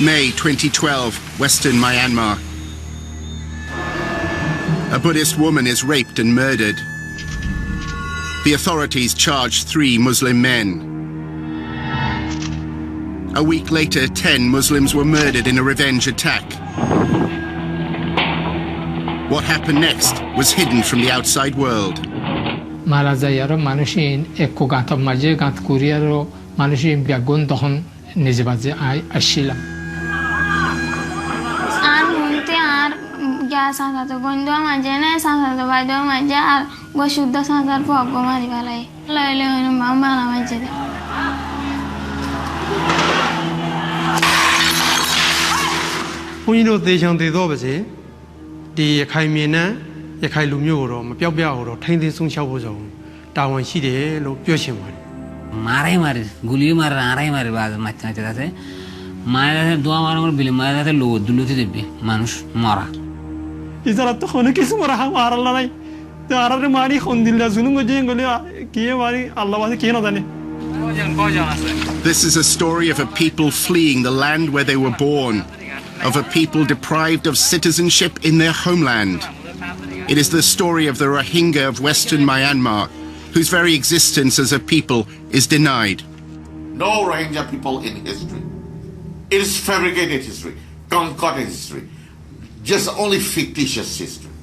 May 2012, Western Myanmar. A Buddhist woman is raped and murdered. The authorities charge 3 Muslim men. A week later, 10 Muslims were murdered in a revenge attack. What happened next was hidden from the outside world. Malazayaro manushin ekko gato maje gat kuriero manushin biagon dohon nezibaze ay ashila. Ar munte ar gya sa to gondo maje ne sa to bado maje ar go shuddha sangar phogo mari balai. Laile hono mama na maje. Punyo de chang de do ba se. Di khai mien na ရခိုင်လူမျိုးကိုတော့မပြောက်ပြအောင်တော့ထိန်းသိမ်းဆုံးရှောက်ဖို့ဆိုတာဝန်ရှိတယ်လို့ပြောချင်ပါတယ် মারাই মারে গুলি মারে আড়াই মারে বাজ মারতে মারতে আছে মায়ের দোয়া মারার বিলে মায়ের লো দুলুতে দেবে মানুষ মরা ইজারা তো কোনো কিছু মরা মারাল নাই তো আরারে মারি কোন দিলা জুনুম গজে গলে কি মারি আল্লাহ বাসে কি না জানে This is a story of a people fleeing the land where they were born, of a people deprived of citizenship in their homeland. It is the story of the Rohingya of Western Myanmar, whose very existence as a people is denied. No Rohingya people in history. It is fabricated history, concocted history, just only fictitious history.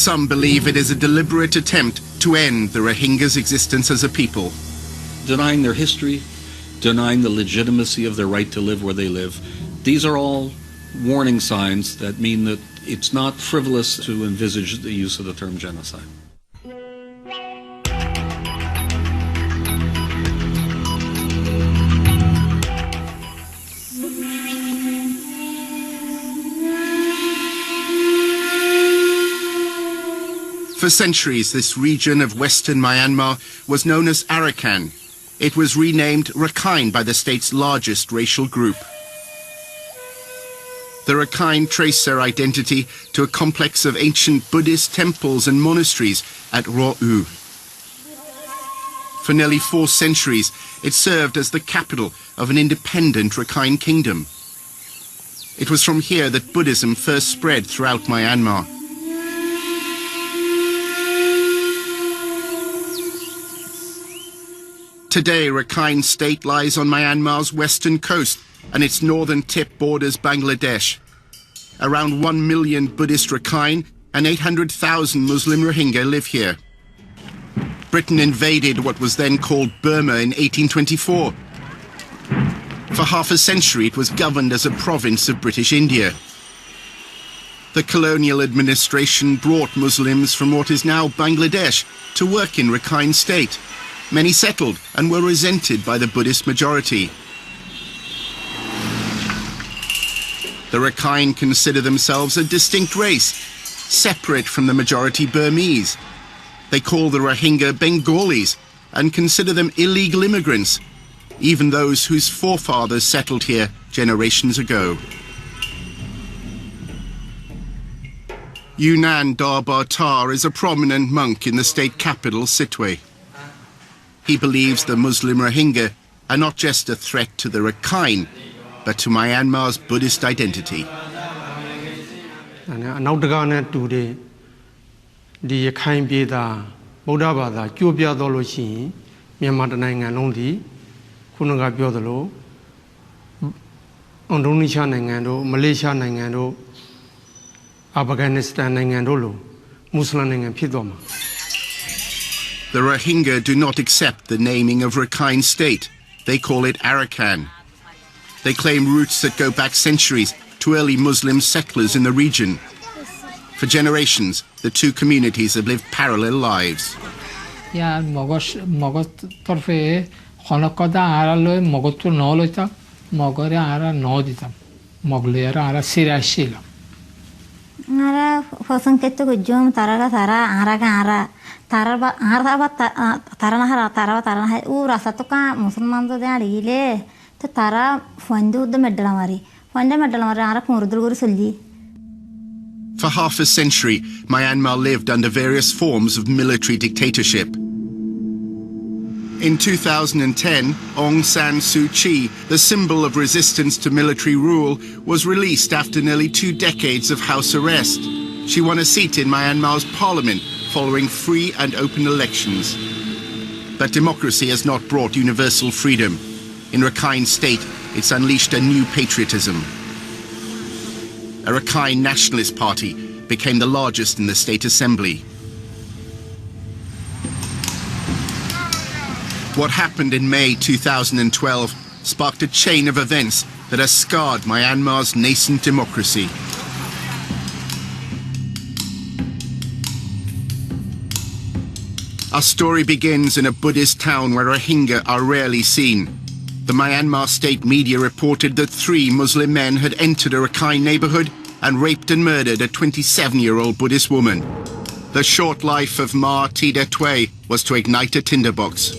Some believe it is a deliberate attempt to end the Rohingya's existence as a people. Denying their history, denying the legitimacy of their right to live where they live. These are all warning signs that mean that it's not frivolous to envisage the use of the term genocide. For centuries, this region of Western Myanmar was known as Arakan. It was renamed Rakhine by the state's largest racial group. The Rakhine trace their identity to a complex of ancient Buddhist temples and monasteries at Ro-U. For nearly 4 centuries, it served as the capital of an independent Rakhine kingdom. It was from here that Buddhism first spread throughout Myanmar. Today, Rakhine State lies on Myanmar's western coast, and its northern tip borders Bangladesh. Around 1 million Buddhist Rakhine and 800,000 Muslim Rohingya live here. Britain invaded what was then called Burma in 1824. For half a century, it was governed as a province of British India. The colonial administration brought Muslims from what is now Bangladesh to work in Rakhine State. Many settled and were resented by the Buddhist majority. The Rakhine consider themselves a distinct race, separate from the majority Burmese. They call the Rohingya Bengalis and consider them illegal immigrants, even those whose forefathers settled here generations ago. Yunan Darbar Tar is a prominent monk in the state capital, Sitwe. He believes the Muslim Rohingya are not just a threat to the Rakhine, but to Myanmar's Buddhist identity. The Rohingya do not accept the naming of Rakhine State. They call it Arakan. They claim roots that go back centuries to early Muslim settlers in the region. For generations, the two communities have lived parallel lives. For half a century, Myanmar lived under various forms of military dictatorship. In 2010, Aung San Suu Kyi, the symbol of resistance to military rule, was released after nearly 2 decades of house arrest. She won a seat in Myanmar's parliament following free and open elections. But democracy has not brought universal freedom. In Rakhine State, it's unleashed a new patriotism. A Rakhine Nationalist Party became the largest in the state assembly. What happened in May 2012 sparked a chain of events that has scarred Myanmar's nascent democracy. Our story begins in a Buddhist town where Rohingya are rarely seen. The Myanmar state media reported that 3 Muslim men had entered a Rakhine neighborhood and raped and murdered a 27-year-old Buddhist woman. The short life of Ma Tida Tway was to ignite a tinderbox.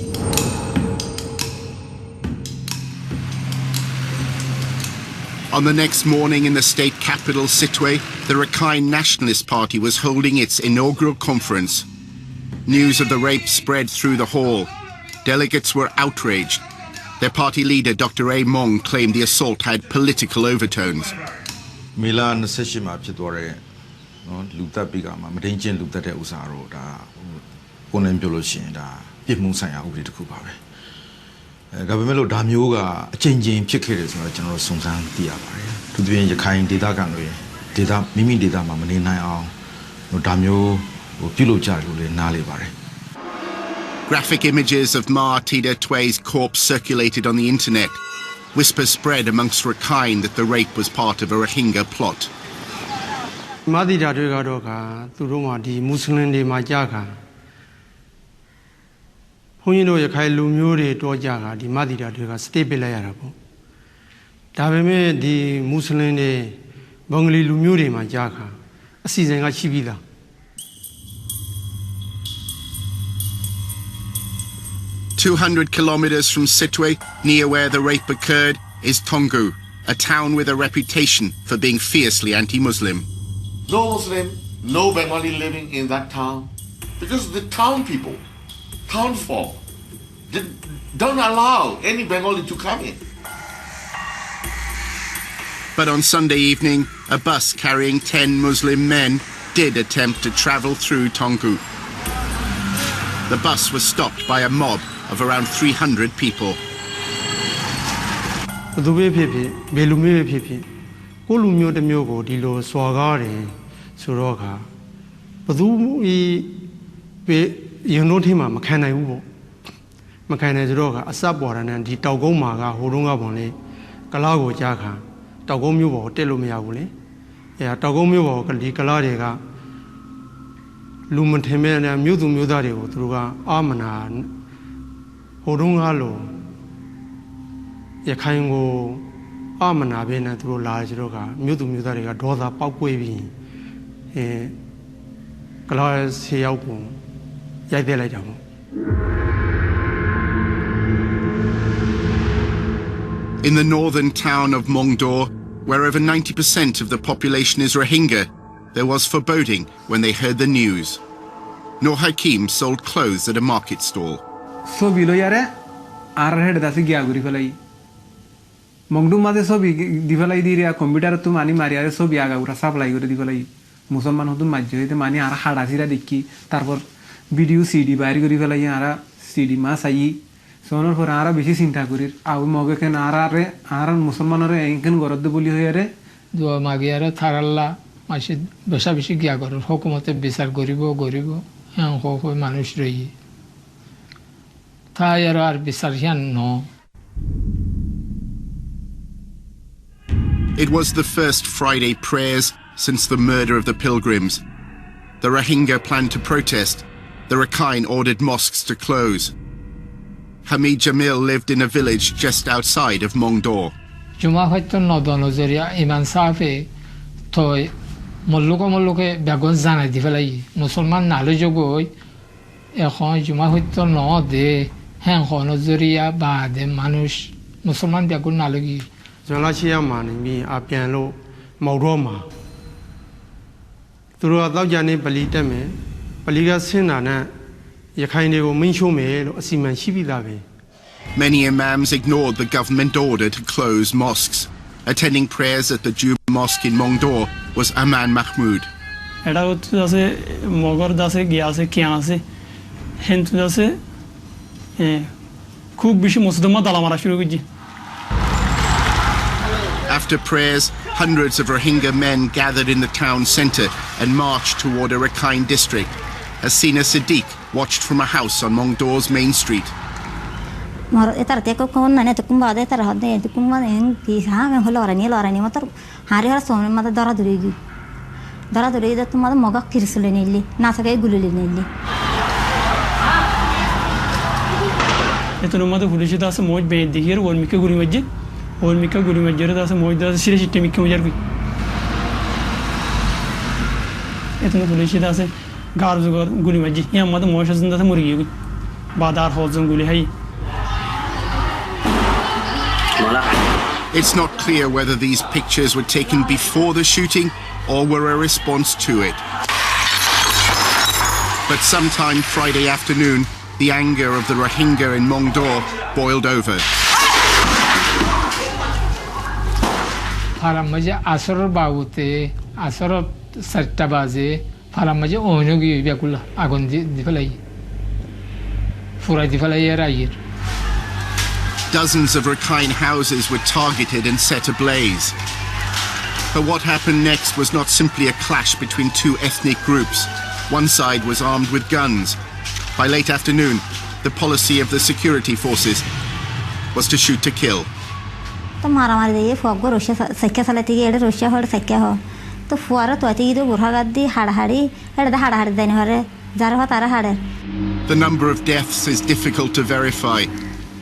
On the next morning in the state capital, Sittwe, the Rakhine Nationalist Party was holding its inaugural conference. News of the rape spread through the hall. Delegates were outraged. Their party leader, Dr. A. Mong, claimed the assault had political overtones. Milan Seshima Pitore, Luta Bigama, Madanjan Luta de Usaro, Onembioloshin, Pimusaya, Uri to Kubabe. Gabamelo Damyoga, changing Pickers, General Sunsan Diabari, to be in the kind data ganway, data, Mimi data, Mamani, no Damyo, or Pilojar, Nalibari. Graphic images of Ma Tida Tway's corpse circulated on the internet. Whispers spread amongst Rakhine that the rape was part of a Rohingya plot. Madida Doga, Turuma, the Muslim de Majaga. Hunino Yakai Lumuri Dojaga, the Madida Doga, stabilizable. Daveme, the Muslim de Bangli Lumuri Majaga, a season Achivida. "200 kilometers from Sittwe, near where the rape occurred, is Tongu, a town with a reputation for being fiercely anti-Muslim. No Muslim, no Bengali living in that town. Because the town people, town folk, they don't allow any Bengali to come in. But on Sunday evening, a bus carrying 10 Muslim men did attempt to travel through Tongu. The bus was stopped by a mob of around 300 people. Lumentemena Mudu Mudario, Druga, Amana, Hodungalo, Yakaingo, Amana Bena through large roga, Mudu Mudaria, Doda Papuevi, Galas Hiaupo, Yadelajamo. In the northern town of Mongdor, where over 90% of the population is Rohingya, there was foreboding when they heard the news. Nur Hakim sold clothes at a market stall. So below yare, Arhead that's a Giagurifalai. Mongdumade so big, Divalai diria, computer to Mani Maria, so Biaga, Sapla, Divalai, Musaman of the Major, the Mani Ara Hadazira Diki, Tarfor, video CD, Barigurivalayara, CD Masai, Sonor for Ara, which is in Tagurir, our Mogakan Ara, Aran Musaman or Ankan got the bully here. Do Magiara Tarala. Masih besar-besar gaya koror, hukumatnya besar goribo, yang hukum manusia ini. Thayar ar besarnya no. It was the first Friday prayers since the murder of the pilgrims. The Rohingya planned to protest. The Rakhine ordered mosques to close. Hamid Jamil lived in a village just outside of Mongdor. Juma hoiton no dono zeria iman safe toy. Molluke bagon zana divalai musulman nalo jogo ekhon juma hoito no de hen khono zuriya baade manush musulman bagon nalogi jala chiya mani mi apian lo mawdo ma turo taw jani pali tet me pali ga sin na na ရခိုင်တွေကိုမင်းချိုးမယ်လို့အစီအမံရှိပြီးသားပဲ Many imams ignored the government order to close mosques. Attending prayers at the Jew mosque in Mongdor was Aman Mahmood. এটা হচ্ছে আছে মগর দাসে গিয়া আছে কে আছে হিন্দু দাসে খুব বেশি মুসলমান দালা মারা শুরু করছে After prayers, hundreds of Rohingya men gathered in the town centre and marched toward a Rakhine district. Hasina Siddiq watched from a house on Mongdor's main street. Mor etar te ko kon na ne to kumba de tar hadde to kumba en ki ha me lorani matar hari har somne mata dara duregi da tumada moga kirsule nilli na sake gulule nilli etonu mata pulishi da se moj be digir wol mike guri majjere da se moj da sire sitte mike mujar bi etonu pulishi da se gar guri majji ya mata moj da se murgi badar hozun guli hai It's not clear whether these pictures were taken before the shooting or were a response to it. But sometime Friday afternoon, the anger of the Rohingya in Mongdor boiled over. Faramaje asar baute asar sartabaze faramaje onugi biakula agondi difalai fura difalai erayir. Dozens of Rakhine houses were targeted and set ablaze. But what happened next was not simply a clash between two ethnic groups. One side was armed with guns. By late afternoon, the policy of the security forces was to shoot to kill. to mara de foggo rosha sakya salati ge rosha hor sakya ho to fuara to ati do burha gaddi hadhari heda hadhari dene hore jarha tara hade. The number of deaths is difficult to verify.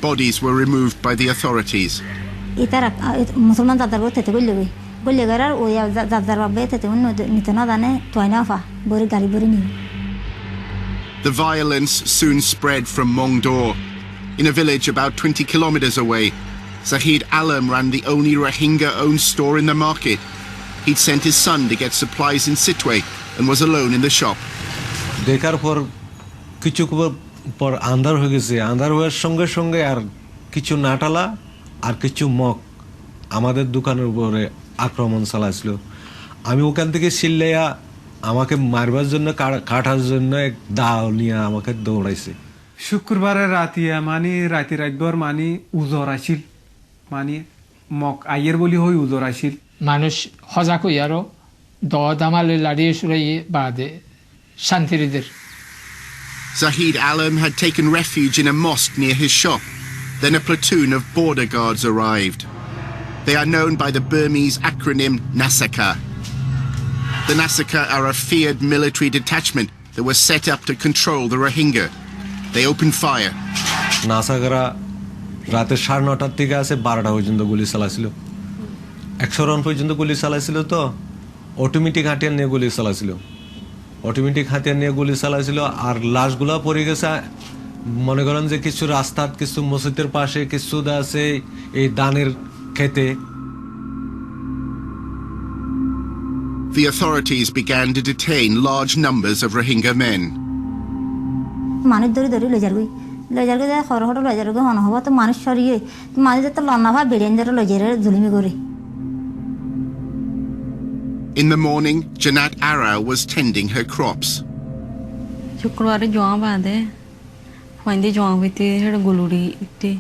Bodies were removed by the authorities. Itara musulman dadar bote te golle garar o ya dadar babete te unno nitana dane to inafa bori gari bori ni. The violence soon spread from Mongdor. In a village about 20 kilometers away, Zahid Alam ran the only Rohingya-owned store in the market. He'd sent his son to get supplies in Sitwe and was alone in the shop. Dekar por kichu পর আন্ধার হয়ে গেছে আন্ধার হওয়ার সঙ্গে সঙ্গে আর কিছু নাটালা আর কিছু mug আমাদের দোকানের উপরে আক্রমণ চালাইছিল আমি ওখান থেকে সিল্লাইয়া আমাকে মারবার জন্য কাটার জন্য এক দাও নিয়ে আমাকে দৌড়াইছে শুক্রবারের রাতভর উজর আসিল মগ আইয়ের বলি হই উজর আসিল মানুষ সজাগ হই আরো দামালে লাড়িয়ে সুরাইয়ে বাদে শান্তিরিদের Zahid Alam had taken refuge in a mosque near his shop. Then a platoon of border guards arrived. They are known by the Burmese acronym Nasaka. The Nasaka are a feared military detachment that was set up to control the Rohingya. They opened fire. নাসাকরা রাতে 9:30 থেকে আসে 12টা পর্যন্ত গুলি চালাছিল 100 round পর্যন্ত গুলি চালাছিল তো automatic হাতিয়ার নিয়ে গুলি চালাছিল আর লাশগুলা পড়ে গেছে মনে করেন যে কিছু রাস্তার কিছু মসজিদের পাশে কিছু আছে এই দানের খেতে The authorities began to detain large numbers of Rohingya men. মানুষ ধরে লজার গই হর লজার গই হন হবা তো মানুষ সরিয়ে মানুষ তো লন্নাভা বেড়েন ধরে লজারে জুলুমি করে. In the morning, Janat Ara was tending her crops. শুক্রবারে জোয়া বাঁধে ফাইন্দে জোয়া হইতে সেটা গুলুড়ি ইতে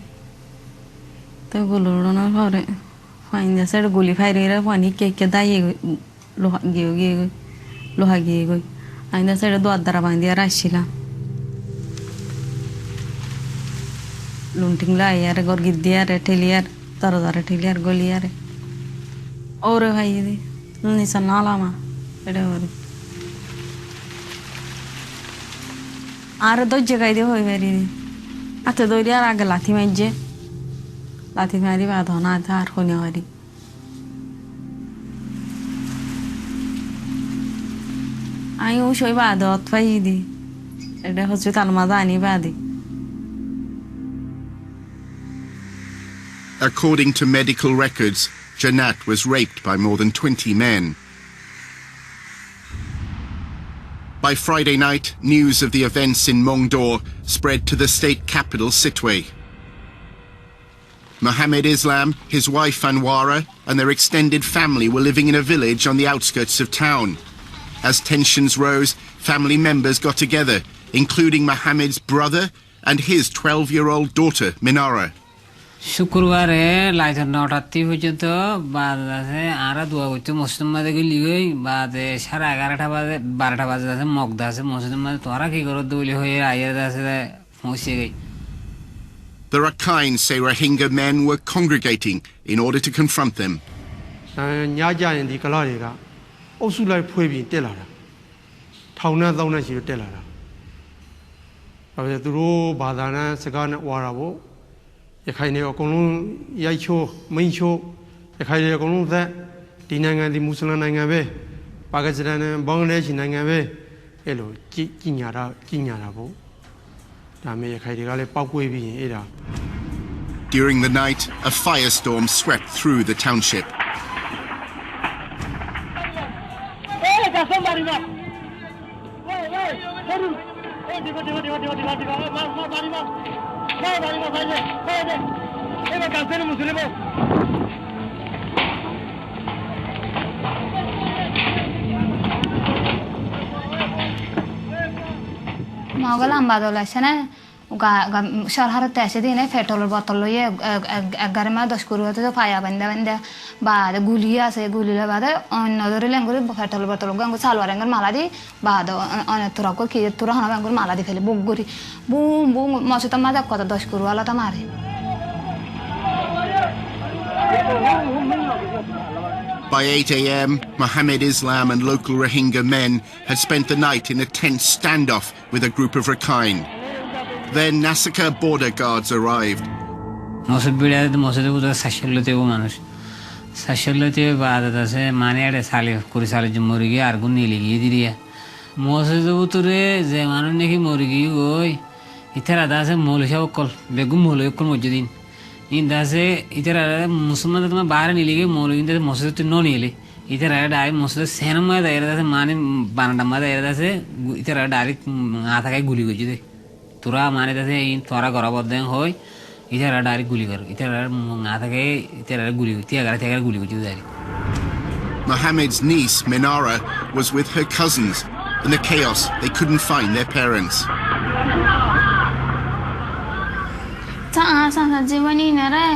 তো গুলুড়ানোর পরে ফাইন্দে সেটা গুলি ফাইরে পানি কে দাইয়ে লোহা গিয়ে গই আইন্দা সেটা দোয়ার দ্বারা বাঁধিয়ে আসছিলাম লুন্টিংলা আইয়ারে গর গিদ্দিয়ারে ঠেলিয়ার তরদারে ঠেলিয়ার গলিয়ারে ওরে ভাই দি নিসা নালামা এটা ওরে আর দো জায়গায় দিয়ে হয়ে বেরি আতে দৌড়ি আর আগে লাথি মারি বাঁধ না আর কোনে হরি আমি ও সই বাঁধ অতফাই দি এটা হচ্ছে তালমাদা আনি বাঁধি. According to medical records, Janat was raped by more than 20 men. By Friday night, news of the events in Mongdor spread to the state capital Sitwe. Mohammed Islam, his wife Anwara, and their extended family were living in a village on the outskirts of town. As tensions rose, family members got together, including Mohammed's brother and his 12-year-old daughter, Minara. শুক্রবারে light 9টা পর্যন্ত বাদ আছে আর দোয়া করতে মসজিদের মধ্যে গেলি গই বাদে 11:30 বাজে 12টা বাজে আছে মগদা আছে মসজিদের মধ্যে তোরা কি করো দলি হয়ে আইয়ার আছে পৌঁছে গই The Rakhine say Rohingya men were congregating in order to confront them. ညကြရင်ဒီကလာတွေကအုပ်စုလိုက်ဖွေးပြီးတက်လာတာထောင်နဲ့တောင်းနဲ့ရှိတက်လာတာဒါပေမဲ့သူတို့ဘာသာနဲ့စကားနဲ့ဝါတာပေါ့ရခိုင်တွေအကုန်လုံးရိုက်ချိုးမိန်ချိုးရခိုင်တွေအကုန်လုံးသက်ဒီနိုင်ငံဒီမွတ်စလင်နိုင်ငံပဲပါကစ္စတန်နဲ့ဘင်္ဂလားဒေ့ရှ်နိုင်ငံပဲအဲ့လိုကြီးညာတာပေါ့ဒါမဲ့ရခိုင်တွေကလည်းပောက်ကွေးပြီးရင်အဲ့ဒါ During the night, a firestorm swept through the township. Mogol ambadolasana शहर ऐसे दिन है पेट्रोल बोतल ये 11-10 कुरुते तो फाया बंदा बाद गुलिया से गुलिया बाद नदर लेंगुर पेट्रोल बोतल गंगु सालवारेंगर माला दी बाद अन तुरा को कि तुरा हना गंगुर माला दी खेले बुगुरी बूम बूम मौसम तमादा को 10 कुरु वाला तमारे By 8 a.m., Mohammed Islam and local Rohingya men had spent the night in a tense standoff with a group of Rakhine. Then Nasaka border guards arrived. Indase itera musulman tama bahar nilige molo indase mosjid to no nile itera dai mosjid senama da era mane banadama da era se itera direct atha kai guli gojide tura mane da se in tora gora bodden hoy itera direct guli kar itera atha kai itera guli tiagar guli gojide dari Mohammed's niece Minara was with her cousins. In the chaos, they couldn't find their parents. सांसा जीवनी नरे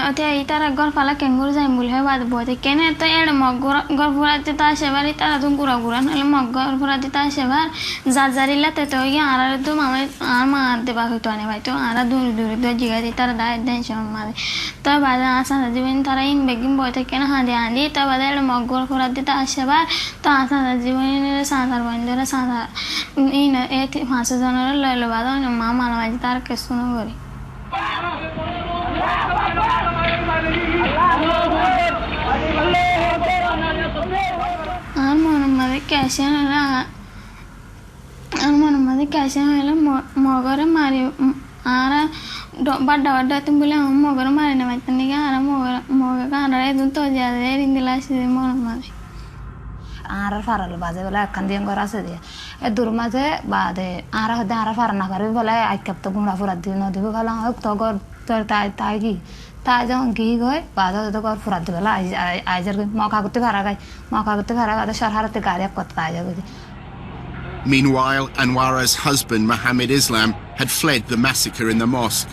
अते इतारा गरफाला केंगुर जाय मुले बाद बोते केने त add मगर गरफुरा ता शेवार इतारा तुम गुरा गुरा नले मगर गरफुरा ता शेवार जाजारिला ते तो ये आरा तो मामा आमा देबा होतो आने भाई तो आरा दूर दूर दो जिगा इतारा दाय टेंशन मारे त बाद सांसा जीवनी तारा इन बेगिन बोते केने हांदे आंदी त बाद एड मगर गरफुरा ता शेवार त सांसा जीवनी ने सांसा बंदर सांसा इन ए फांसा जनर ललो बाद मामा मामा तार के सुनो गरी कैसे मगर मारी आरा बड़ा बड़ा तुम बोले हम मगर मारे ना बचने के आरा मगर का आरा इधर तो ज्यादा रिंगला से मन मारे आरा फारल बाजे बोला कंदियं गरा से दिया ए दुर्मा से बादे आरा हद आरा फारना करे बोला आई कब तो गुंडा फुरा दिन न दिबो खाला तो गर तर ताई की ताजा की गए बादे तो गर फुरा दिबला आई जर मौका कुत्ते फारा बाद शहरते गाड़ी कत्ता आई जगह Meanwhile, Anwara's husband, Mohammed Islam, had fled the massacre in the mosque.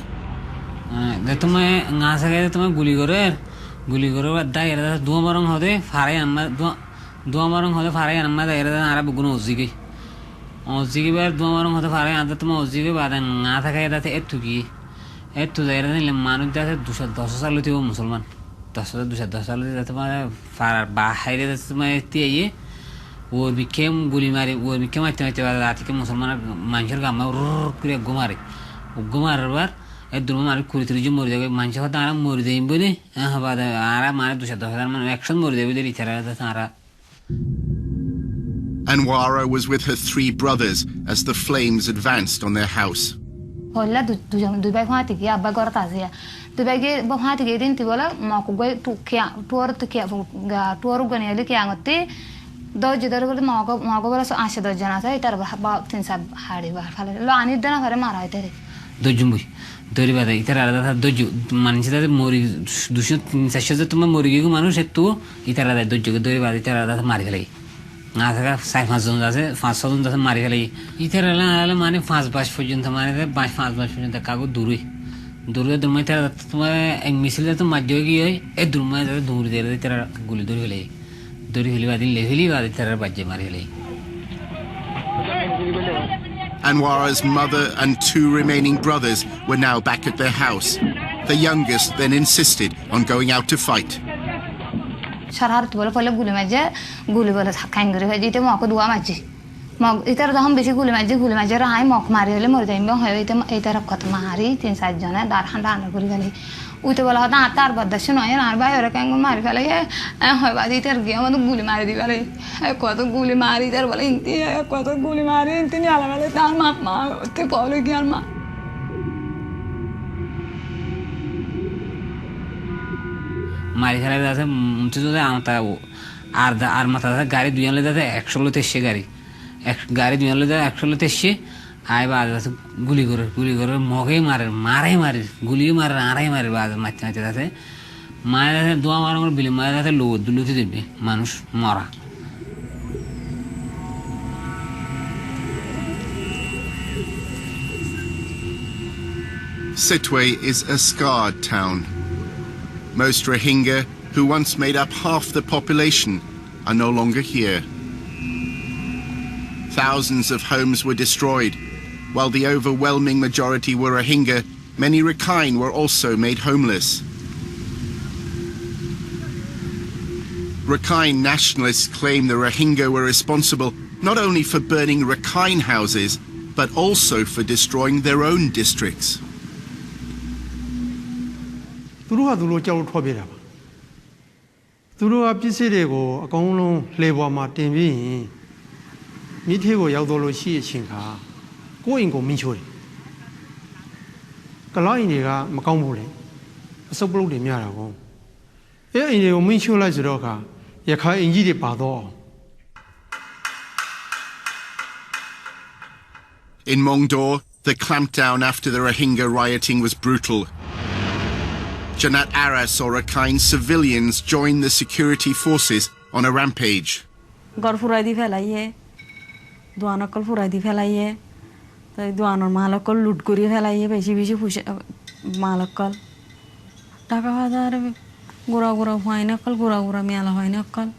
वो बिकेम गुली मारे वो बिकेम आते आते के मुसलमान मांझर का मैं पूरे गुमार बार ए दुर्मा मारे कुरी तुरी जो मोर जाएगा मांझर का तारा मोर दे बोले हाँ बाद आरा मारे 200,000 मन एक्शन मोर दे बोले इधर आता तारा Anwara was with her 3 brothers as the flames advanced on their house. होला दुबई फाती की अब्बा करता है दुबई के फाती के दिन ती बोला माँ को गए टूर गने वाले क्या होते দশ ধরে বলে মগ বলে 8-10 জন আছে এটার বা 3-4 হাড়ি বার ফেলে লো আনির দেনা করে মারা হইতে রে দজুম্বুই দরি বাদে ইতার আলাদা দজু মানুষ তাদের মরি 200-400 যে তোমার মরি গিয়ে মানুষ একটু ইতার আলাদা দজু দরি বাদে ইতার আলাদা মারি ফেলে না থাকা 4-5 জন আছে 5-6 জন আছে মারি ফেলে ইতার আলাদা মানে 5 মাস পর্যন্ত মানে 5 মাস পর্যন্ত কাগজ দূরে দূরময় তারা তোমার এক মিছিল তো মাঝ গিয়ে এই দূরময় তারা দূর দিয়ে তারা গুলি ধরে ফেলে বাদিন লেভেলি বাদে তারা বাজ্যে মারি ফেলে Anwara's mother and 2 remaining brothers were now back at their house. The youngest then insisted on going out to fight. সরহার বলে পলে গুলি বলে খাইঙ্গরি হয়ে যেতে মক দুয়া মাঝে মগ ইতার যখন বেশি গুলি মাঝে হাই মক মারি হলে মরে যাইব হয়ে এইটার কত মারি 3-4 জনে দাঁড় হান্ডা আনা করে গেলি উইতে বলা হতো তার বদাস নয় আর ভাই ওরা কেন মারি ফেলে হয় বাদি ইতার গিয়ে আমাদের গুলি মারি দি ফেলে কত গুলি মারি তার বলে ইন্তি কত গুলি মারি ইন্তি নিয়ে আলা ফেলে তার মা পলে কি আর মা মারি ফেলে যাচ্ছে আর মাথা গাড়ি 2 জন লেগে 100 লোতে এসে গাড়ি 2 জন লেগে 100 লোতে এসে আয় বাজ গুলি করে মগে মারে গুলি মারে আড়াই মারে বাজ মারতে যাচ্ছে মায়ের যাচ্ছে দোয়া মারা বিলি মায়ের যাচ্ছে লুতে দেবে মানুষ মরা Sitwe is a scarred town. Most Rohingya, who once made up half the population, are no longer here. Thousands of homes were destroyed. While the overwhelming majority were Rohingya, many Rakhine were also made homeless. Rakhine nationalists claim the Rohingya were responsible not only for burning Rakhine houses, but also for destroying their own districts. Turu ha dulo chaw thwa pi da ba Turu ha pisiတွေကိုအကုန်လုံးလှေပေါ်မှာတင်ပြီးမိထေးကိုရောက်တော့လို့ရှိအချင်းခါကိုယ့်အိမ်ကိုမင်းချိုးတယ်ကလောင်းအိမ်တွေကမကောင်းဘူးလေအစုပ်ပလုတ်တွေများတာကောအဲ့အိမ်တွေကိုမင်းချိုးလိုက်ဆိုတော့ခါရခိုင်အိမ်ကြီးတွေပါတော့ In Mongdor, the clampdown after the Rohingya rioting was brutal. Janat Ara saw Rakhine civilians join the security forces on a rampage. গরফুরাই দি ফেলাইয়ে দোয়ানকল ফুরাই দি ফেলাইয়ে তাই দোয়ানোর মালকল লুট করিয়ে ফেলাইয়ে বেশি মালকল টাকা হাজার গোড়া হয় না call গোড়া মেলা হয় না কল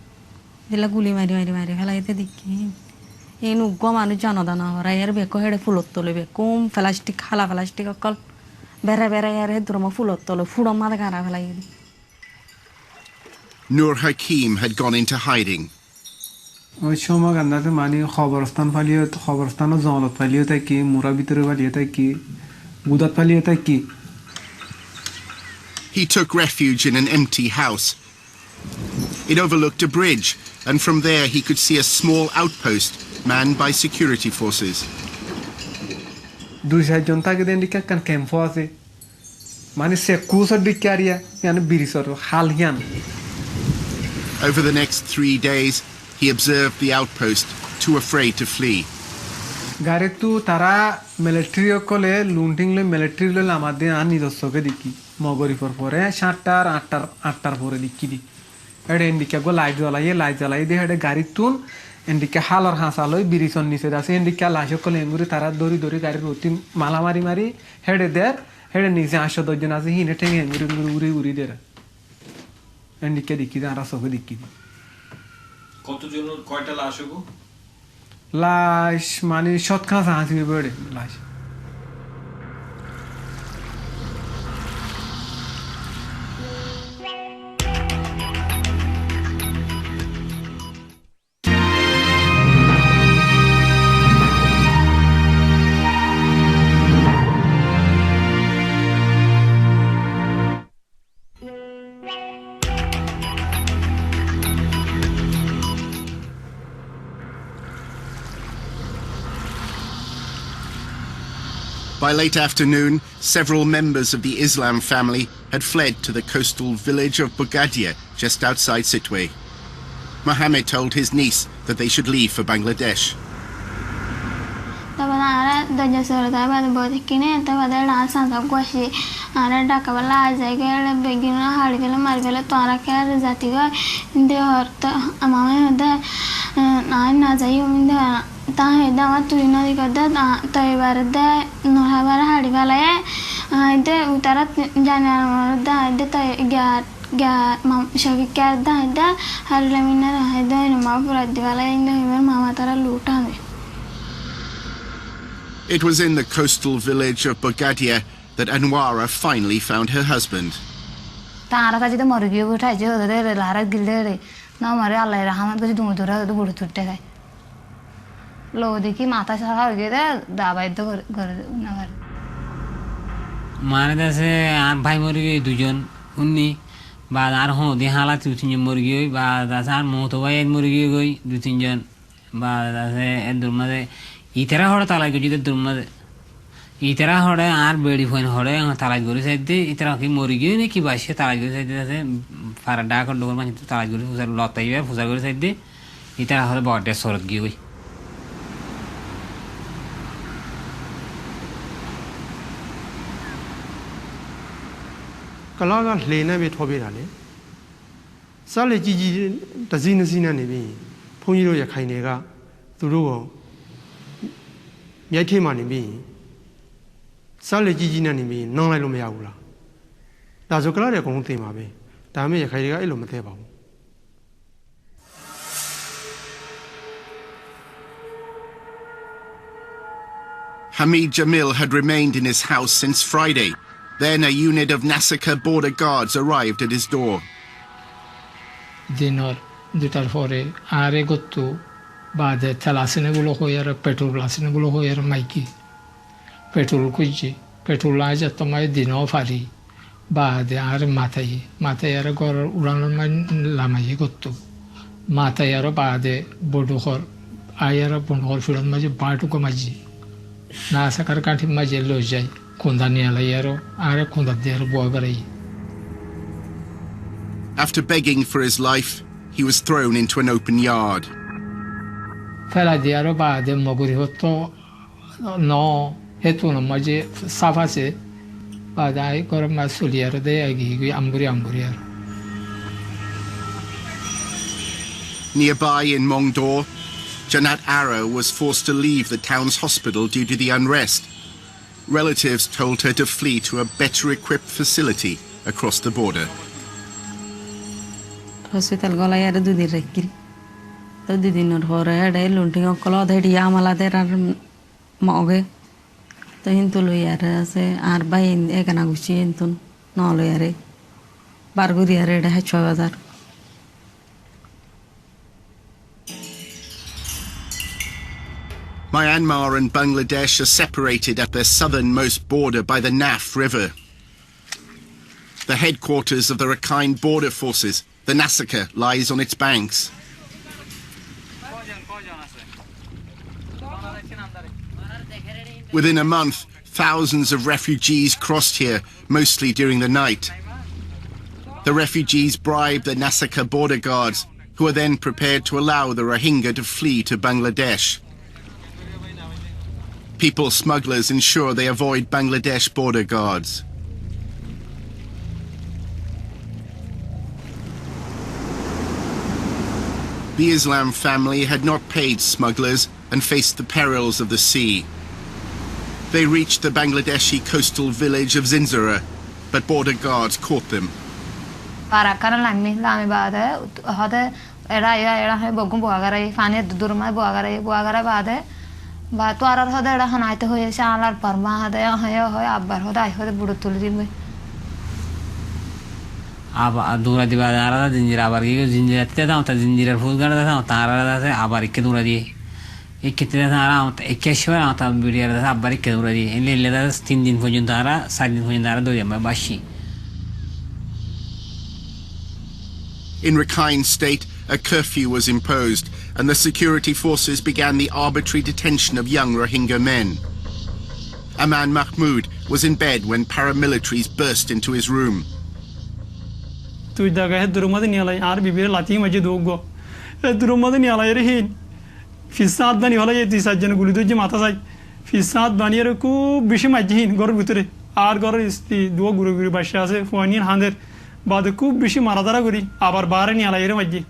দিলা গুলি মারি ফেলাইতে দেখি এই নুগ্গ মানুষ জানদানা হরা এর বেকো হেড়ে ফুলত তোলে বেকুম প্লাস্টিক খালা প্লাস্টিক কল বেড়া এর হেদ্রমা ফুলত তোলে ফুড়ম মাদে গারা ফেলাই Nur Hakim had gone into hiding. ওই সময় গান্ধাতে মানে খবরস্থান জলত ফালিয়ে থাকি মুরা ভিতরে ফালিয়ে থাকি গুদাত ফালিয়ে থাকি He took refuge in an empty house. It overlooked a bridge, and from there he could see a small outpost manned by security forces. 200 জন থাকে দেন দিকে কান ক্যাম্প আছে মানে সে কুসর দিকারিয়া মানে বিরিসর হালহিয়ান Over the next 3 days, he observed the outpost, too afraid to flee. গারে তু তারা military কলে লুন্টিং লে মিলিটারি লে আমাদের আর নিজস্বকে দেখি মগরি পরে 7টার 8টার পরে দেখি দি এডে ইন্ডিকা গো লাইট জ্বালাই দে হেডে গাড়ি তুন ইন্ডিকা হালর হাসালই বিরিসন নিচে আছে ইন্ডিকা লাশক কলে এঙ্গুরি তারা দড়ি গাড়ি রুটি মালা মারি হেডে নিচে 810 জন আছে হিনে ঠেঙে এঙ্গুরি উড়ি দে ইন্ডিকা দেখি আর সবে দেখি কতজন কয়টা লাশ হবো লাশ মানে শতখানা হাসিবে বেড়ে লাশ By late afternoon, several members of the Islam family had fled to the coastal village of Bogadia, just outside Sitwe. Mohammed told his niece that they should leave for Bangladesh. Taba ara daja sora taba da bote kine taba da la sansa gwashi ara da kabala ajaiga le begina hali vela mar vela tora kar zatiga inde horta amama da na jayu inde ta heda ma tuina dikada ta ebarda no habara hali vela ide utara jana da ide ta ga mam shavi kar da hali lamina heda no ma pura divala inde mama tara lutame. It was in the coastal village of Bogadia that Anwara finally found her husband. Tara ta jida morgi utai je de lara gilde na mare Allah rahmat ko dumu dura do buru tutte gai lo deki mata sa ha ge da bai do gar na gar মানে দেশে আর ভাই মরে গিয়ে দুজন উনি বা আর দি হালা দু তিনজন মরে গিয়ে বা দাস আর মতো ভাই মরে গিয়ে গই দু তিনজন বা দাসে এর মধ্যে ইতারা হড় তালাই গজি দূর মধ্যে ইতারা হড়ে আর বেড়ি ফোন হড়ে তালাই গরি সাইডে ইতারা কি মরে গিয়ে নাকি বাসে তালাই গরি সাইডে আছে ফারা ডাক ডোর মানে তালাই গরি ফুসার লতাইবে ফুসা গরি সাইডে ইতারা হড়ে বড় সরত গিয়ে গই Kalaga lena be thobe ra le sale ji ji tazi nasi na ne bi phong ji ro ya khain ne ga tu ro ko myai thai ma ne bi sale ji ji na ne bi nang lai lo ma ya bu la da so kala de kong thai ma be da me ya khai de ga ai lo ma the ba bu Hamid Jamil had remained in his house since Friday. Then a unit of Nasaka border guards arrived at his door. Dinor dutar fore are gottu bade talasine gulo hoyer petrol lasine gulo hoyer maiki petrol kuji petrol aja tomai dino fari bade are matai are gor uran man lamai gottu matai are bade bodu hor ayara bonhor firon maji batu ko maji na sakar kanthi maji lo jai After begging for his life, he was thrown into an open yard. Nearby in Mongdor, Janat Ara was forced to leave the town's hospital due to the unrest. Relatives told her to flee to a better equipped facility across the border. Hospital gola yara du dir rekil to di dinor hore dai lunting okolo dhedi amala der ar moge to hintu lo yara se ar bai ekana guchi intun no lo yare barguri yare da 6000 Myanmar and Bangladesh are separated at their southernmost border by the Naf River. The headquarters of the Rakhine Border Forces, the Nasaka, lies on its banks. Within a month, thousands of refugees crossed here, mostly during the night. The refugees bribed the Nasaka border guards, who are then prepared to allow the Rohingya to flee to Bangladesh. People smugglers ensure they avoid Bangladesh border guards. The Islam family had not paid smugglers and faced the perils of the sea. They reached the Bangladeshi coastal village of Zinzara, but border guards caught them. ba toarar hoda era hanaite hoye shalar parma hada hoye abbar hoda hoye budu tulirme aba dura diba dara jinjira abar gi jinjira te da ta jinjira ful gara da tara da se abar ikke dura di ikke te da ara ikke shwa ta bidiya da abar ikke dura di elle da 3 din পর্যন্ত ara 7 din পর্যন্ত ara dori ma bashi. In Rakhine State, a curfew was imposed, and the security forces began the arbitrary detention of young Rohingya men. Aman Mahmood was in bed when paramilitaries burst into his room. দুরুর মধ্যে নিয়ে আলাইরে হিন ফিসাদ বানি হলে এই তিসাজন গুলি দুজি মাথা যায় ফিসাদ বানিয়ে খুব বেশি মাঝহিন ঘরের ভিতরে আর ঘরের স্ত্রী দুও গুরু গুরু বাসা আছে ফুয়ানির হাঁদের বাদে খুব বেশি মারাধারা করি আবার বাহারে নিয়ে আলাইরে মাঝি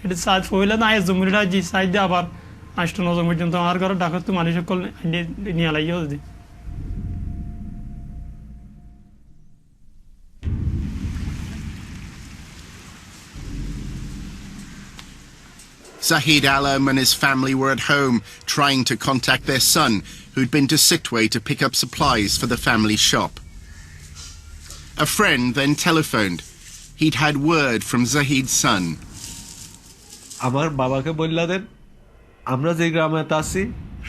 এটা সাইড ফইলে না জমিটা জি সাইড দিয়ে আবার 8-9 পর্যন্ত আর ঘরে ডাকাত তো মানুষ সকল নিয়ে আলাইয়ে হচ্ছে Zahid Alam and his family were at home trying to contact their son, who'd been to Sitwe to pick up supplies for the family shop. A friend then telephoned. He'd had word from Zahid's son. আমার বাবাকে বললা দেন আমরা যে গ্রামে আছি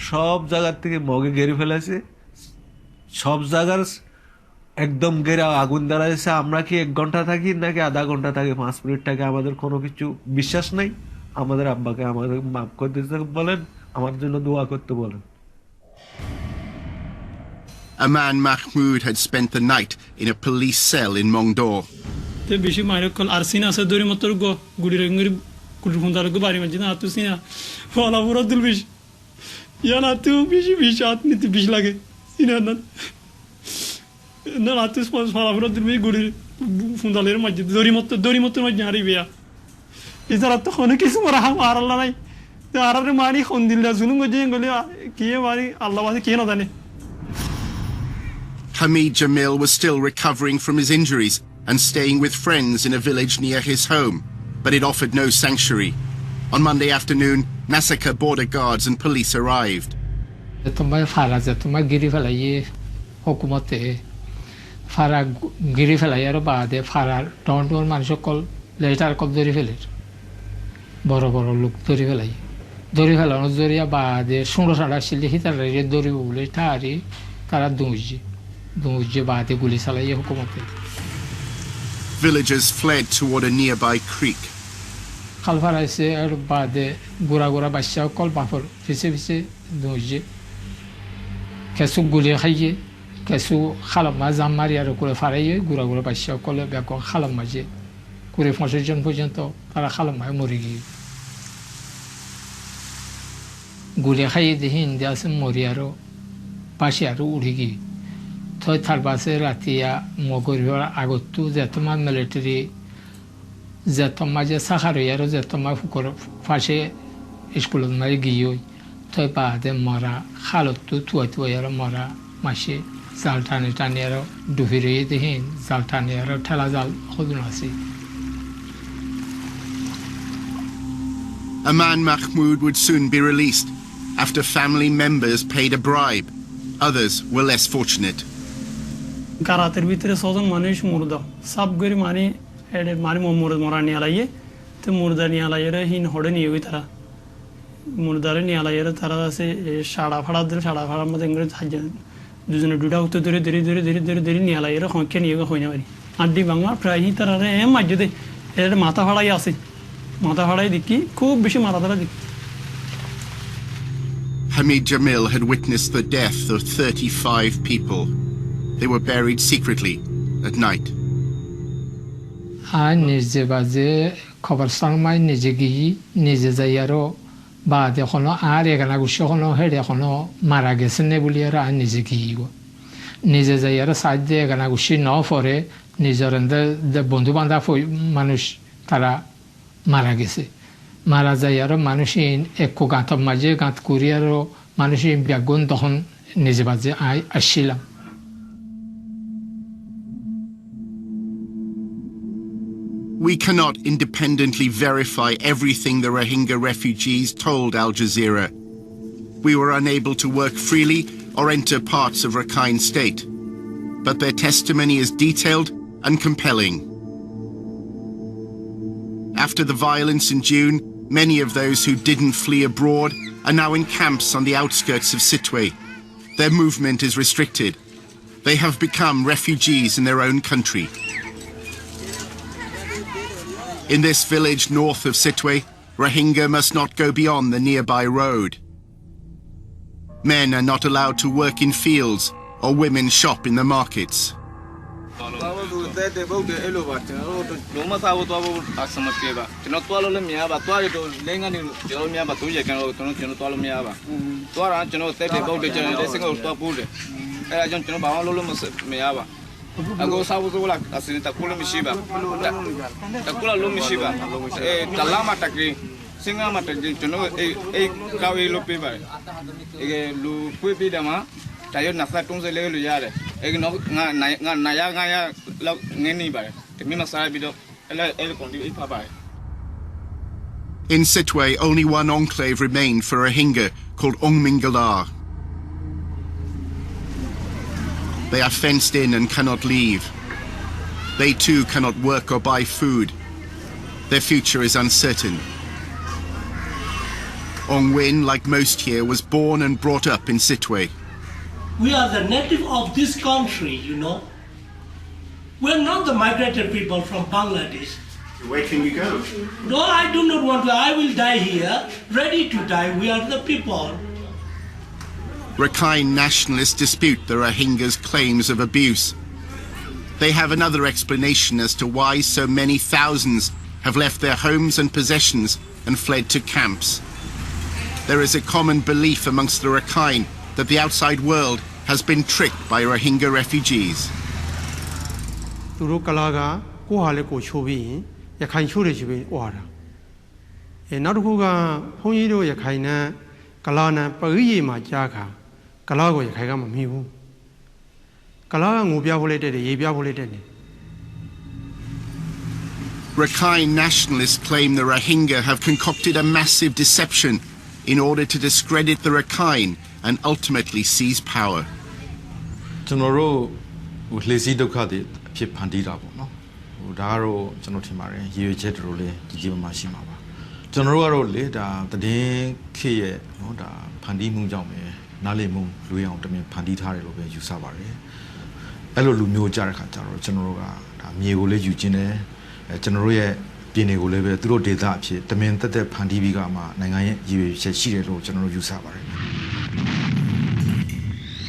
সব জায়গার থেকে মগে ঘেরে ফেলেছে সব জায়গার একদম ঘেরা আগুন দাঁড়াইছে আমরা কি 1 ঘন্টা থাকি নাকি আধা ঘন্টা থাকি 5 মিনিট থাকি আমাদের কোনো কিছু বিশ্বাস নাই আমাদের আব্বাকে আমাদের মাফ করে দিতে বলেন আমার জন্য দোয়া করতে বলেন Aman Mahmoud had spent the night in a police cell in Mongdor. তে বেশি মাইর কল আরসিনা আছে দরি মতর গো গুড়ি রঙের কুড়ি ফোনদার গো বাড়ি মাঝে না তু সিনা ওলা পুরো দিল বিশ ইয়ানা তু বেশি বিশ আতনি তু বিশ লাগে সিনা না না তু ওলা পুরো দিল বিশ গুড়ি ফোনদালের মাঝে দরি মতর মাঝে হারি বিয়া ইতারা তো কোনো কিছু মারা মারাল্লা নাই তো আরারে মারি খন দিল জুলুম গজে গলে কি মারি আল্লাহ বাদে কি না জানে Hamid Jamil was still recovering from his injuries and staying with friends in a village near his home, but it offered no sanctuary. On Monday afternoon, Nasaka border guards and police arrived. তোমার ফারা যে তোমার গিরি ফেলাইয়ে হুকুমতে ফারা গিরি ফেলাইয়ার বাদে ফারার টন্টর মানুষ সকল letter call ধরে ফেলে বড় বড় লোক ধরে ফেলাই ধরে ফেলানোর জরিয়া বাদে 16 আসলে হিতার ধরে বলে ঠারি তারা দুজে বাদে গুলি চালাইয়ে হুকুমতে Villagers fled toward a nearby creek. খালফার আছে আর বাদে গোড়া গোড়া বাচ্চা কল বাফর ফিসে ফিসে দুজে কেসু গুলি খাইয়ে কেসু খালাম মা জাম মারি আর করে ফারাইয়ে গোড়া গোড়া বাচ্চা কলে ব্যাক খালাম মাঝে 20-25 জন পর্যন্ত তারা খালাম মায় মরে গিয়ে গুলি খাইয়ে দেখি ইন্ডিয়া আছে মরি আরো পাশে আরো উঠে গিয়ে থই থার বাসে রাতিয়া মগরিবার আগতো যে তোমার মিলিটারি যে তোমার যে সাহার আরো যে তোমার ফুকর ফাঁসে স্কুলত মারি গিয়ে থই বাদে মরা খালতো তুয়া আরো মরা মাসে জাল টানি আরো ডুবিরে দেখি জাল টানি আরো ঠেলা জাল সদুন আছে Aman Mahmoud would soon be released after family members paid a bribe. Others were less fortunate. কারাতের ভিতরে 6 জন মানুষ মুর্দা সব গরি মানি এডে মারি মুর্দা মরা নিয়ে আলাইয়ে তো মুর্দা নিয়ে আলাইয়ে হিন হড়ে নিয়ে ওই তারা মুর্দারে নিয়ে আলাইয়ে তারা আছে সাড়া ফাড়ার মধ্যে ইংরেজ হাজে দুজনে দুটা উত্তর ধরে নিয়ে আলাইয়ে হঁকে নিয়ে হই না পারি আড্ডি বাংলা প্রায় তারা এম মাঝে দে এর মাথা ফাড়াই আছে মাথা ফাড়াই দেখি খুব বেশি মারা ধরা দেখি Hamid Jamil had witnessed the death of 35 people. They were buried secretly at night. আর নিজে বাজে খবরস্থান মাই নিজে গিয়ে নিজে যাই আরো বাদ এখনো আর এখানে গুছি এখনো হেড এখনো মারা গেছে নে বলি আর নিজে গিয়ে নিজে যাই আর সাইড দিয়ে এখানে গুছি ন পরে নিজের বন্ধু বান্ধব মানুষ তারা মারা গেছে মারা যায় আরো মানুষ এক গাঁতর মাঝে গাঁত করি আরো মানুষ ব্যাগুন তখন নিজে বাজে আসছিলাম We cannot independently verify everything the Rohingya refugees told Al Jazeera. We were unable to work freely or enter parts of Rakhine State, but their testimony is detailed and compelling. After the violence in June, many of those who didn't flee abroad are now in camps on the outskirts of Sitwe. Their movement is restricted. They have become refugees in their own country. In this village north of Sitwe, Rohingya must not go beyond the nearby road. Men are not allowed to work in fields or women shop in the markets. Ago sabu tu lah asini takula mishiba, takula lo mishiba, talama takri, singa matakri, jono kawi lo piba, lu pipi dama, tayo nasa tungse lego lu yare, no naya lo ngeni ba, temi masara bido, kondi papa. In Sittwe, only one enclave remained for Rohingya called Ongmingalar. They are fenced in and cannot leave. They too cannot work or buy food. Their future is uncertain. Ong Win, like most here, was born and brought up in Sittwe. We are the native of this country, you know. We're not the migrated people from Bangladesh. Where can you go? No, I do not want to. I will die here, ready to die. We are the people. Rakhine nationalists dispute the Rohingyas' claims of abuse. They have another explanation as to why so many thousands have left their homes and possessions and fled to camps. There is a common belief amongst the Rakhine that the outside world has been tricked by Rohingya refugees. Rakhine nationalists claim the Rohingya have concocted a massive deception in order to discredit the Rakhine and ultimately seize power.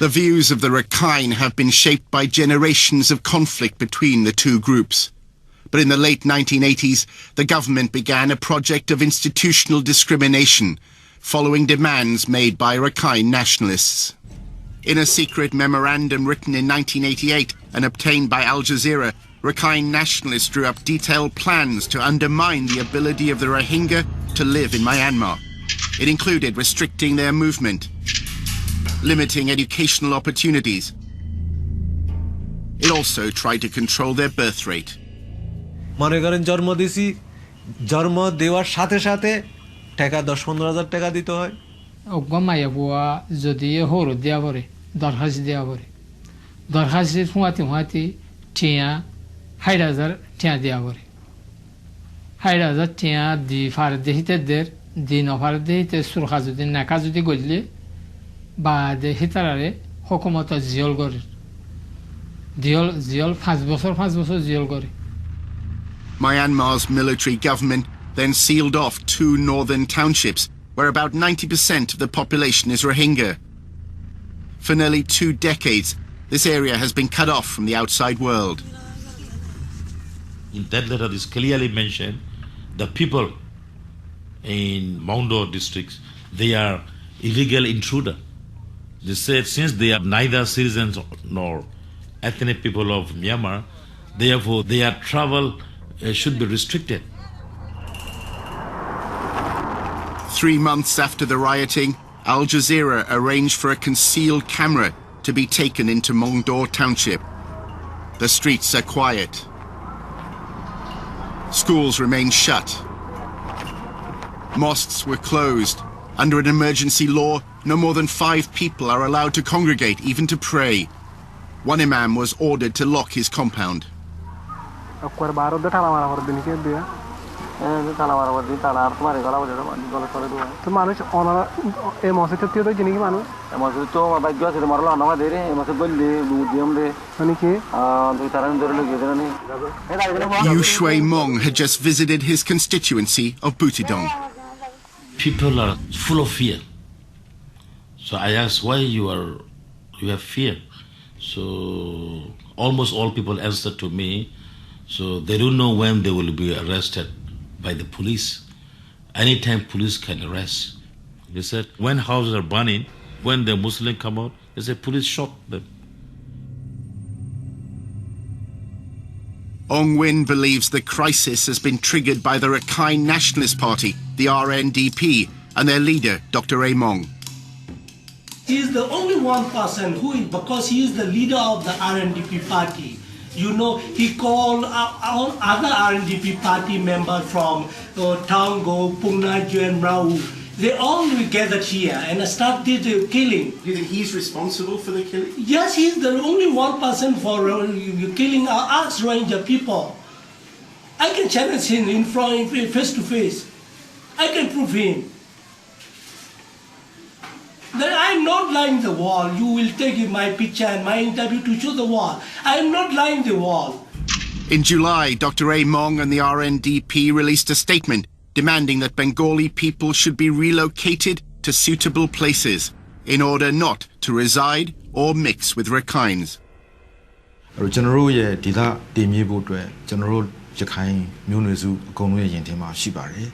The views of the Rakhine have been shaped by generations of conflict between the two groups. But in the late 1980s, the government began a project of institutional discrimination, following demands made by Rakhine nationalists. In a secret memorandum written in 1988 and obtained by Al Jazeera, Rakhine nationalists drew up detailed plans to undermine the ability of the Rohingya to live in Myanmar. It included restricting their movement, limiting educational opportunities. It also tried to control their birth rate. মনে করেন জন্ম দিছি জন্ম দেওয়ার সাথে সাথে টাকা 10-15,000 টাকা দিতে হয় অগমায়া বুয়া যদি হর দেয়া পরে দরখাস্ত দেয়া পরে দরখাস্ত ফুয়াতি টিয়া 6000 টিয়া দেয়া পরে 6000 টিয়া দি ফার দেহিতে দের দি নফার দেহিতে সুরখা যদি নাকা যদি গজলে বা দেহিতারে হুকুমত জিয়ল করে জিয়ল 5 বছর জিয়ল করে Myanmar's military government then sealed off 2 northern townships where about 90% of the population is Rohingya. For nearly 2 decades, this area has been cut off from the outside world. In that letter is clearly mentioned the people in Maundo districts, they are illegal intruder. They said since they are neither citizens nor ethnic people of Myanmar, therefore their travel should be restricted. 3 months after the rioting, Al Jazeera arranged for a concealed camera to be taken into Mongdor Township. The streets are quiet. Schools remain shut. Mosques were closed. Under an emergency law, no more than 5 people are allowed to congregate, even to pray. One imam was ordered to lock his compound. Yu Shui Mong had just visited his constituency of Butidong. People are full of fear. So I asked why you have fear. So almost all people answer to me. So they don't know when they will be arrested by the police. Anytime police can arrest. They said when houses are burning, when the Muslims come out, they say police shot them. Ong Win believes the crisis has been triggered by the Rakhine Nationalist Party, the RNDP, and their leader, Dr. Among. He is the only one person who, because he is the leader of the RNDP party, you know, he called all other RNDP party members from Tango, Pungnaju, and Rau. They all gathered here and started killing. Do you think he's responsible for the killing? Yes, he's the only one person for killing us Ranger people. I can challenge him in front, face to face. I can prove him. That I'm not lying the wall. You will take my picture and my interview to show the wall. I am not lying the wall. In July, Dr. Among and the RNDP released a statement demanding that Bengali people should be relocated to suitable places in order not to reside or mix with Rakhines. General ye dida demi budwe General Rakhine Munezu Konwe Yentima Shibari.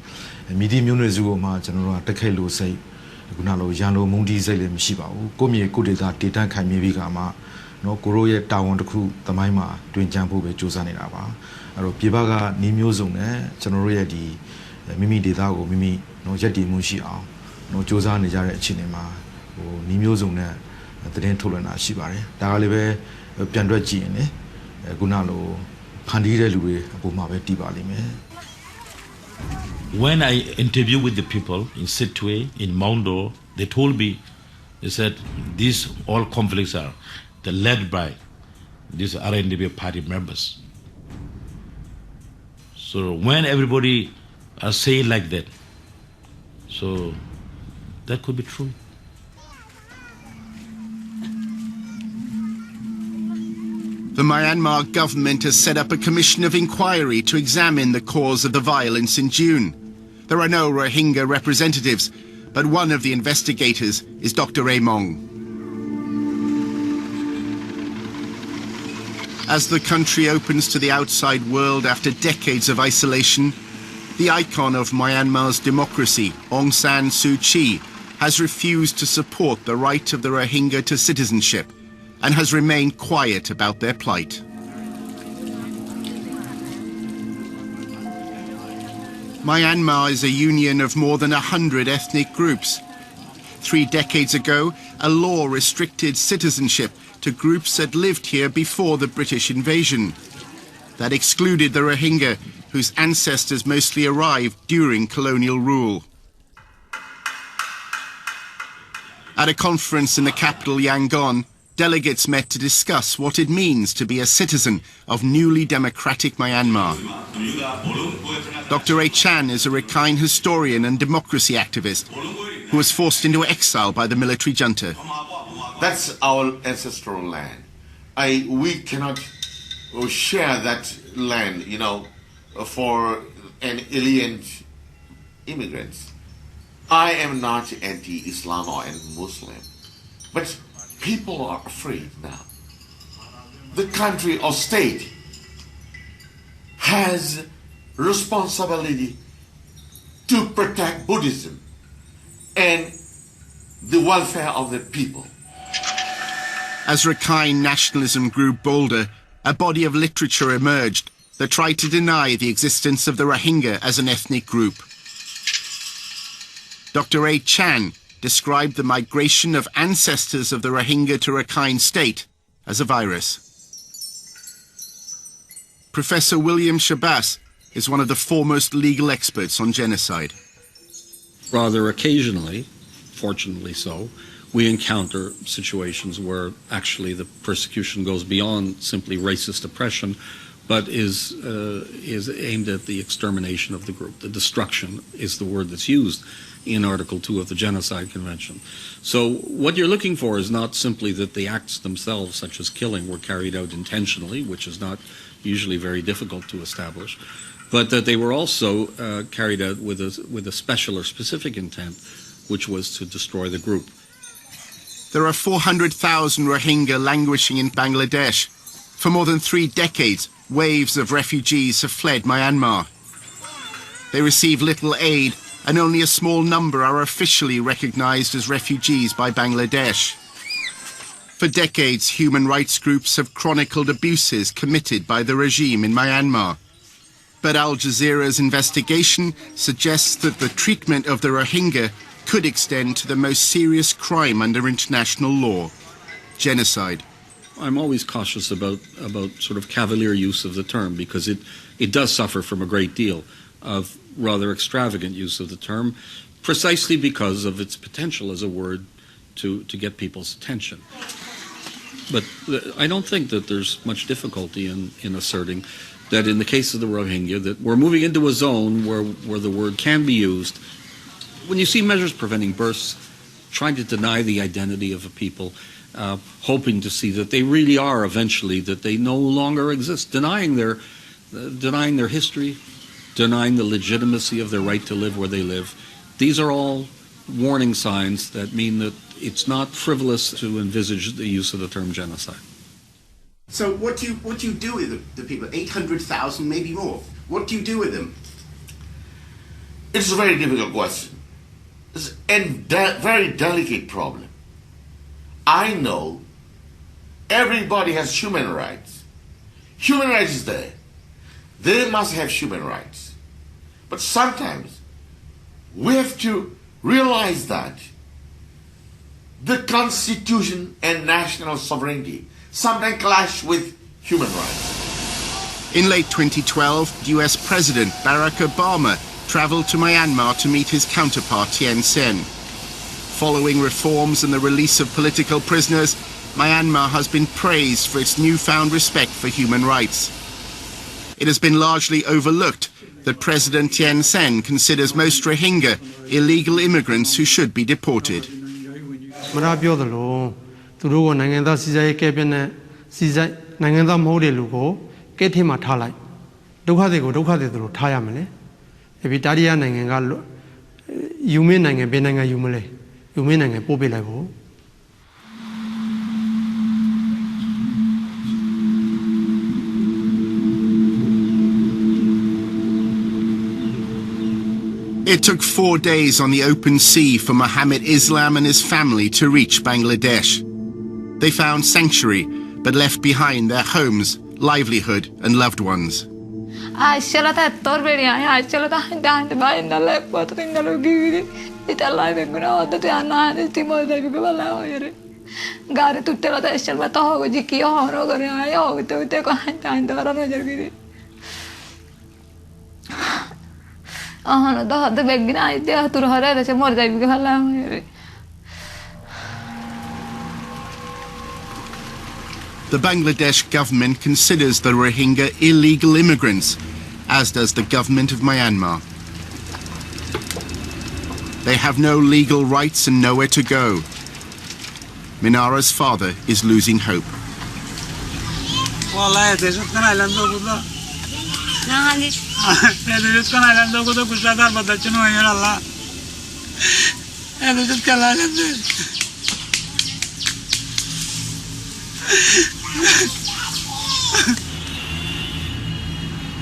Midi Munezu ma General Takelo say Gunalo Yano Mundi Zelim Shibao, Gomi Kudita Dita Kamivigama, no Koroye Tawon the crew, the Maima, doing Jambu with Josanaba, Aro Pibaga Nimuzone, General di Mimi Didago, Mimi, no Jedi Mushia, no Josan Jare Cinema, or Nimuzone, the Dentolana Shibari, Dalibe, Piandragine, Gunalo, Pandire Louis, Bumabe Dibalime. When I interviewed with the people in Sitwe, in Maundo, they told me, they said, these all conflicts are led by these RNDP party members. So when everybody are saying like that, so that could be true. The Myanmar government has set up a commission of inquiry to examine the cause of the violence in June. There are no Rohingya representatives, but one of the investigators is Dr. Among. As the country opens to the outside world after decades of isolation, the icon of Myanmar's democracy, Aung San Suu Kyi, has refused to support the right of the Rohingya to citizenship and has remained quiet about their plight. Myanmar is a union of more than 100 ethnic groups. 3 decades ago, a law restricted citizenship to groups that lived here before the British invasion. That excluded the Rohingya, whose ancestors mostly arrived during colonial rule. At a conference in the capital Yangon, delegates met to discuss what it means to be a citizen of newly democratic Myanmar. Dr. A. Chan is a Rakhine historian and democracy activist who was forced into exile by the military junta. That's our ancestral land. We cannot share that land, for an alien immigrants. I am not anti-Islam or anti-Muslim, but people are afraid now. The country or state has responsibility to protect Buddhism and the welfare of the people. As Rakhine nationalism grew bolder, a body of literature emerged that tried to deny the existence of the Rohingya as an ethnic group. Dr. A. Chan described the migration of ancestors of the Rohingya to Rakhine state as a virus. Professor William Shabazz is one of the foremost legal experts on genocide. Rather occasionally, fortunately so, we encounter situations where actually the persecution goes beyond simply racist oppression, but is aimed at the extermination of the group. The destruction is the word that's used in Article 2 of the Genocide Convention. So what you're looking for is not simply that the acts themselves, such as killing, were carried out intentionally, which is not usually very difficult to establish, but that they were also carried out with a special or specific intent, which was to destroy the group. There are 400,000 Rohingya languishing in Bangladesh. For more than 3 decades, waves of refugees have fled Myanmar. They receive little aid, and only a small number are officially recognized as refugees by Bangladesh. For decades, human rights groups have chronicled abuses committed by the regime in Myanmar. But Al Jazeera's investigation suggests that the treatment of the Rohingya could extend to the most serious crime under international law: genocide. I'm always cautious about sort of cavalier use of the term, because it does suffer from a great deal of rather extravagant use of the term, precisely because of its potential as a word to get people's attention. But I don't think that there's much difficulty in asserting that in the case of the Rohingya, that we're moving into a zone where the word can be used. When you see measures preventing births, trying to deny the identity of a people, hoping to see that they really are eventually, that they no longer exist, denying their history, denying the legitimacy of their right to live where they live, these are all warning signs that mean that it's not frivolous to envisage the use of the term genocide. So what do you do with the people? 800,000, maybe more. What do you do with them? It's a very difficult question. It's a very delicate problem. I know everybody has human rights. Human rights is there. They must have human rights. But sometimes we have to realize that the Constitution and national sovereignty sometimes clash with human rights. In late 2012, US President Barack Obama traveled to Myanmar to meet his counterpart Thein Sein. Following reforms and the release of political prisoners, Myanmar has been praised for its newfound respect for human rights. It has been largely overlooked that President Thein Sein considers most Rohingya illegal immigrants who should be deported. It took 4 days on the open sea for Mohammed Islam and his family to reach Bangladesh. They found sanctuary, but left behind their homes, livelihood and loved ones. The Bangladesh government considers the Rohingya illegal immigrants, as does the government of Myanmar. They have no legal rights and nowhere to go. Minara's father is losing hope.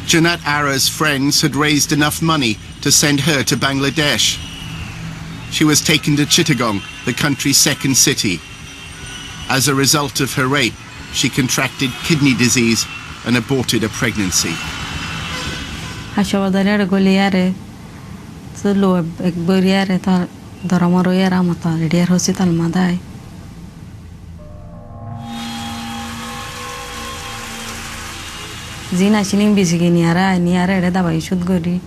Janat Ara's friends had raised enough money to send her to Bangladesh. She was taken to Chittagong, the country's second city. As a result of her rape, she contracted kidney disease and aborted a pregnancy. Zina chiling bisigi niara ere dabai shud gori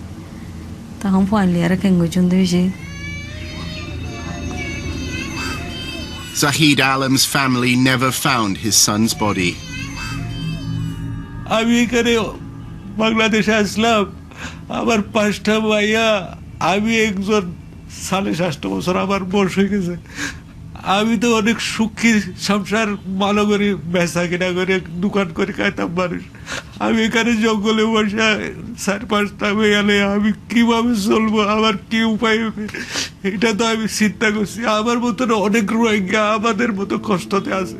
ta hum phone liara kengo chundu Zahid Alam's family never found his son's body. Ami kare Bangladesh aslam amar pashta bhaiya ami ekjon 8.5 বছর আমার বয়স হয়ে গেছে আমি তো অনেক সুখী সংসার ভালো করে বেচা কিনা করে দোকান করে খাইতাম মানুষ আমি এখানে জঙ্গলে বসে 4-5টা মেয়ে আমি কিভাবে চলবো আমার কি উপায় হবে এটা তো আমি চিন্তা করছি আমার মতন অনেক রোহিঙ্গা আমাদের মতো কষ্টতে আছে